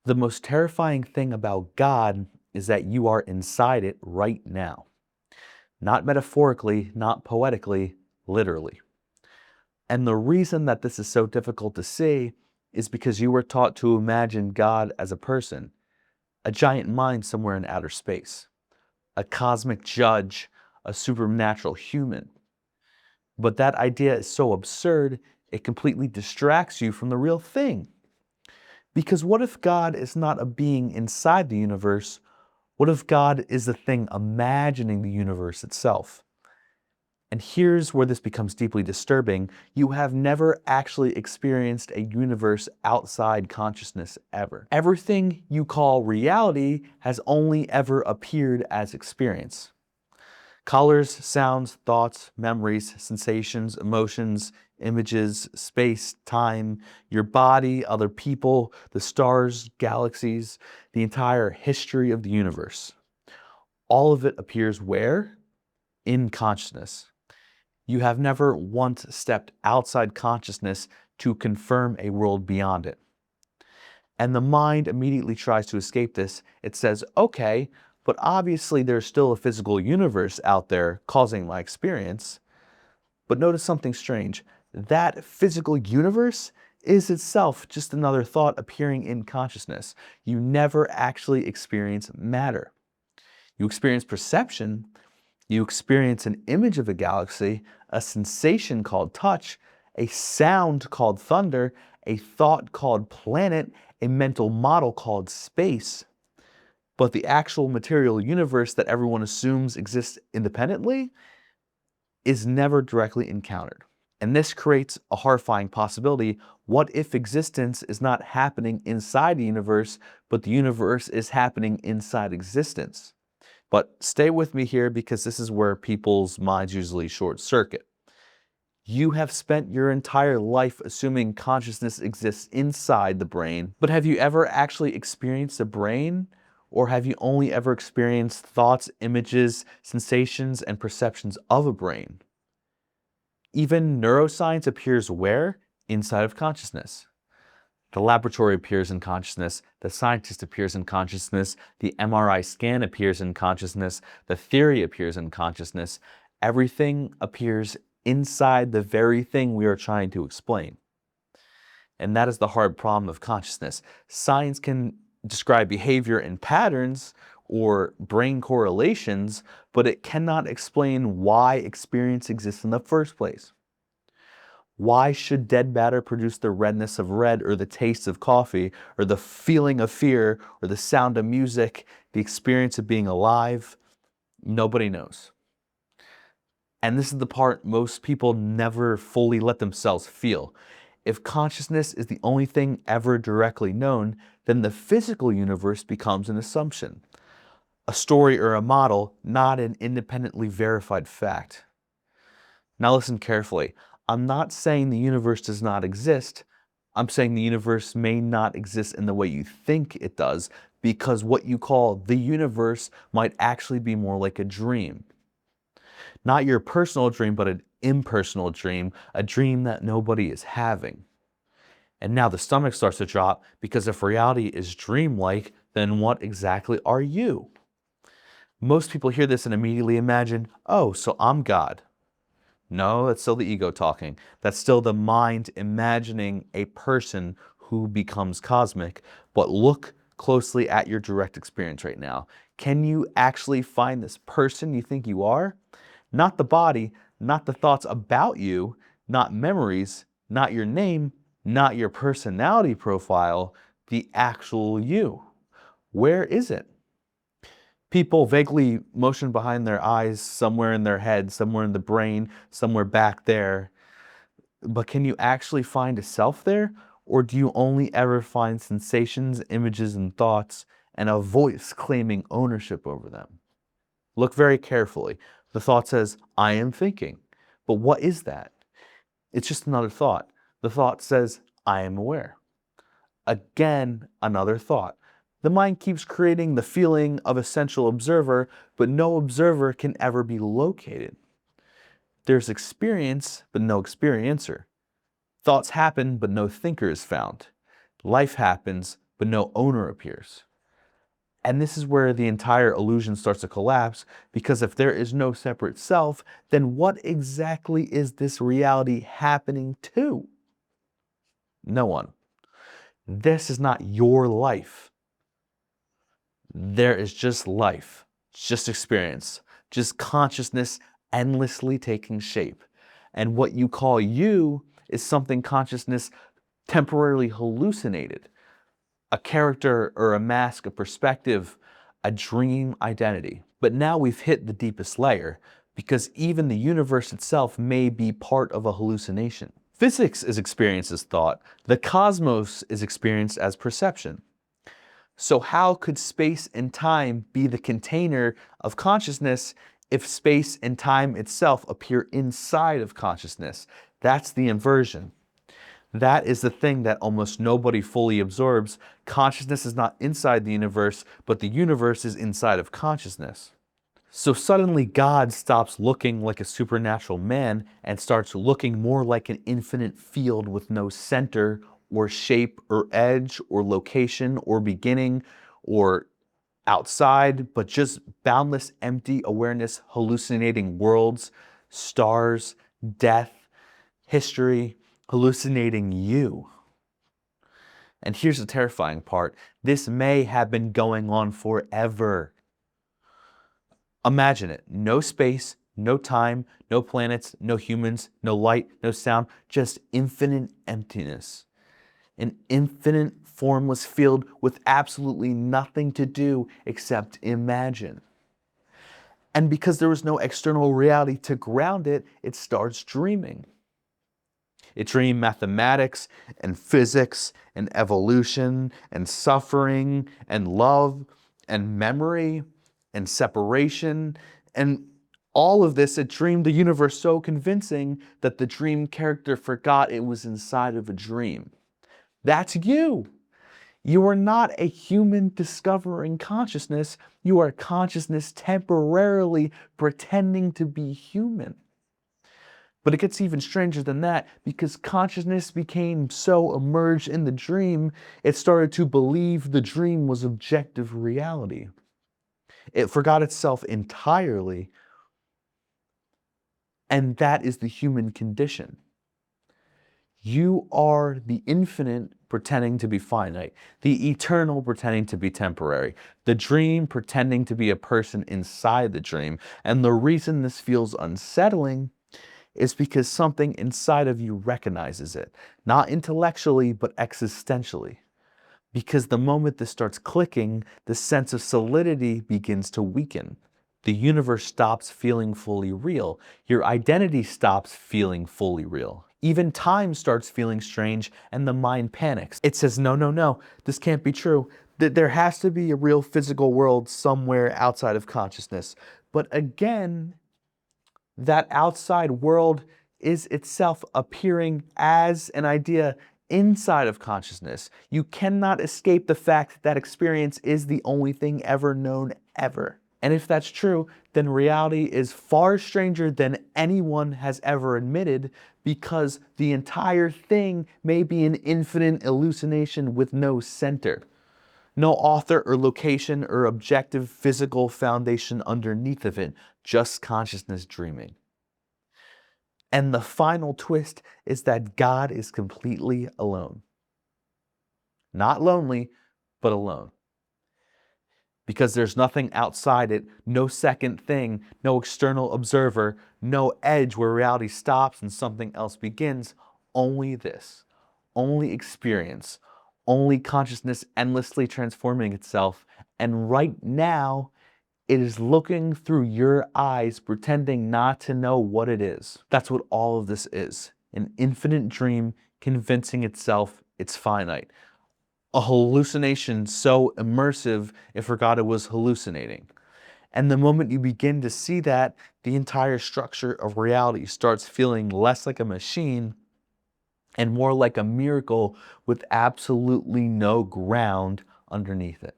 The most terrifying thing about God is that you are inside it right now. Not metaphorically, not poetically, literally. And the reason that this is so difficult to see is because you were taught to imagine God as a person, a giant mind somewhere in outer space, a cosmic judge, a supernatural human. But that idea is so absurd, it completely distracts you from the real thing. Because what if God is not a being inside the universe? What if God is the thing imagining the universe itself? And here's where this becomes deeply disturbing. You have never actually experienced a universe outside consciousness ever. Everything you call reality has only ever appeared as experience. Colors, sounds, thoughts, memories, sensations, emotions, images, space, time, your body, other people, the stars, galaxies, the entire history of the universe. All of it appears where? In consciousness. You have never once stepped outside consciousness to confirm a world beyond it. And the mind immediately tries to escape this. It says, okay, but obviously there's still a physical universe out there causing my experience. But notice something strange. That physical universe is itself just another thought appearing in consciousness. You never actually experience matter. You experience perception, you experience an image of a galaxy, a sensation called touch, a sound called thunder, a thought called planet, a mental model called space. But the actual material universe that everyone assumes exists independently is never directly encountered. And this creates a horrifying possibility. What if existence is not happening inside the universe, but the universe is happening inside existence? But stay with me here because this is where people's minds usually short circuit. You have spent your entire life assuming consciousness exists inside the brain, but have you ever actually experienced a brain? Or have you only ever experienced thoughts, images, sensations, and perceptions of a brain? Even neuroscience appears where? Inside of consciousness. The laboratory appears in consciousness, the scientist appears in consciousness, the MRI scan appears in consciousness, the theory appears in consciousness. Everything appears inside the very thing we are trying to explain. And that is the hard problem of consciousness. Science can describe behavior and patterns or brain correlations, but it cannot explain why experience exists in the first place. Why should dead matter produce the redness of red or the taste of coffee or the feeling of fear or the sound of music, the experience of being alive? Nobody knows. And this is the part most people never fully let themselves feel. If consciousness is the only thing ever directly known, then the physical universe becomes an assumption, a story or a model, not an independently verified fact. Now listen carefully. I'm not saying the universe does not exist. I'm saying the universe may not exist in the way you think it does, because what you call the universe might actually be more like a dream. Not your personal dream, but an impersonal dream, a dream that nobody is having. And now the stomach starts to drop, because if reality is dreamlike, then what exactly are you? Most people hear this and immediately imagine, oh, so I'm God. No, that's still the ego talking. That's still the mind imagining a person who becomes cosmic. But look closely at your direct experience right now. Can you actually find this person you think you are? Not the body, not the thoughts about you, not memories, not your name, not your personality profile, the actual you. Where is it? People vaguely motion behind their eyes, somewhere in their head, somewhere in the brain, somewhere back there. But can you actually find a self there? Or do you only ever find sensations, images, and thoughts, and a voice claiming ownership over them? Look very carefully. The thought says, I am thinking. But what is that? It's just another thought. The thought says, I am aware. Again, another thought. The mind keeps creating the feeling of essential observer, but no observer can ever be located. There's experience, but no experiencer. Thoughts happen, but no thinker is found. Life happens, but no owner appears. And this is where the entire illusion starts to collapse, because if there is no separate self, then what exactly is this reality happening to? No one. This is not your life. There is just life, just experience, just consciousness endlessly taking shape. And what you call you is something consciousness temporarily hallucinated, a character or a mask, a perspective, a dream identity. But now we've hit the deepest layer, because even the universe itself may be part of a hallucination. Physics is experienced as thought. The cosmos is experienced as perception. So how could space and time be the container of consciousness if space and time itself appear inside of consciousness? That's the inversion. That is the thing that almost nobody fully absorbs. Consciousness is not inside the universe, but the universe is inside of consciousness. So suddenly God stops looking like a supernatural man and starts looking more like an infinite field with no center or shape or edge or location or beginning or outside, but just boundless empty awareness, hallucinating worlds, stars, death, history, hallucinating you. And here's the terrifying part. This may have been going on forever. Imagine it. No space, no time, no planets, no humans, no light, no sound, just infinite emptiness. An infinite formless field with absolutely nothing to do except imagine. And because there was no external reality to ground it, it starts dreaming. It dreamed mathematics and physics and evolution and suffering and love and memory and separation, and all of this. It dreamed the universe so convincing that the dream character forgot it was inside of a dream. That's you. You are not a human discovering consciousness. You are consciousness temporarily pretending to be human. But it gets even stranger than that, because consciousness became so immersed in the dream, it started to believe the dream was objective reality. It forgot itself entirely, and that is the human condition. You are the infinite pretending to be finite, the eternal pretending to be temporary, the dream pretending to be a person inside the dream. And the reason this feels unsettling is because something inside of you recognizes it, not intellectually, but existentially. Because the moment this starts clicking, the sense of solidity begins to weaken. The universe stops feeling fully real. Your identity stops feeling fully real. Even time starts feeling strange, and the mind panics. It says, no, no, no, this can't be true. There has to be a real physical world somewhere outside of consciousness. But again, that outside world is itself appearing as an idea inside of consciousness. You cannot escape the fact that experience is the only thing ever known ever. And if that's true, then reality is far stranger than anyone has ever admitted, because the entire thing may be an infinite hallucination with no center, no author or location or objective physical foundation underneath of it, just consciousness dreaming. And the final twist is that God is completely alone. Not lonely, but alone. Because there's nothing outside it, no second thing, no external observer, no edge where reality stops and something else begins. Only this, only experience, only consciousness endlessly transforming itself. And right now, it is looking through your eyes, pretending not to know what it is. That's what all of this is. An infinite dream convincing itself it's finite. A hallucination so immersive it forgot it was hallucinating. And the moment you begin to see that, the entire structure of reality starts feeling less like a machine and more like a miracle with absolutely no ground underneath it.